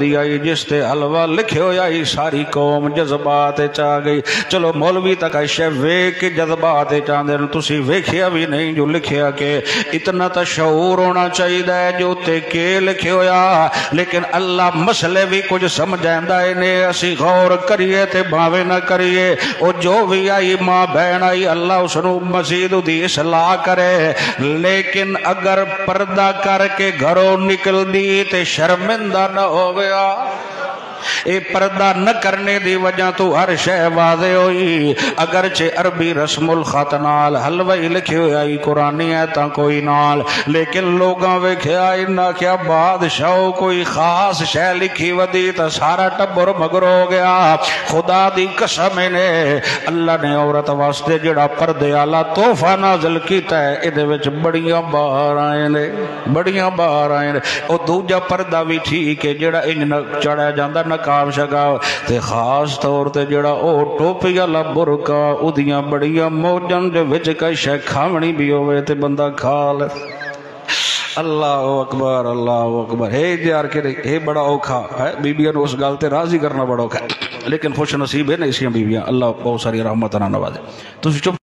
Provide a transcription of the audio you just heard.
دی آئی جس تے حلوہ لکھے ہوئی آئی ساری قوم جذبات چاہ گئی چلو مولوی تک ایشے ویک جذبات چاہ دے تسی ویکھیا بھی نہیں جو لکھیا کہ اتنا تشعور ہونا چاہیے ہے جو تے کے لکھے ہویا لیکن اللہ مسئلے بھی کچھ سمجھائندہ انہیں اسی غور کریے تے باوے نہ کریے او جو بھی آئی ماں بہن آئی اللہ اس نو مزید دی اصلاح کرے لیکن اگر پردہ کر کے گھروں نکل دی تے شرمندہ نہ ہو گیا اے پردہ نہ کرنے دی وجہ تو ہر شے واضح ہوئی اگرچہ عربی رسم الخط نال حلوی لکھے ہوئی قرآنی ہے تا کوئی نال لیکن لوگاں ویکھے آئی نہ کیا بادشاہ کوئی خاص شے لکھی ودی تا سارا ٹبر مگر ہو گیا خدا دی قسم نے اللہ نے عورت واسطے جڑا پردے آلہ تحفہ نازل کیتا ہے ادھے وچ بڑیاں باہر آئے نے بڑیاں باہر آئے نے او دوجا پردہ بھی ٹھیک ہے جڑا انج چڑھا جاندہ نقاب شکاو تے خاص طور تے جڑا او ٹوپی والا برقع اودیاں بڑیاں موجن دے وچ کئی شے کھاونی بھی ہوئے تے بندہ کھا لے اللہ اکبر ہے یار کہ ہے بڑا اوکھا ہے بیبیاں نو اس گل تے راضی کرنا بڑا اوکھا لیکن خوش نصیب ہے نا اسیاں بیبیاں اللہ بہت ساری رحمت نہ نوازے تسی چپ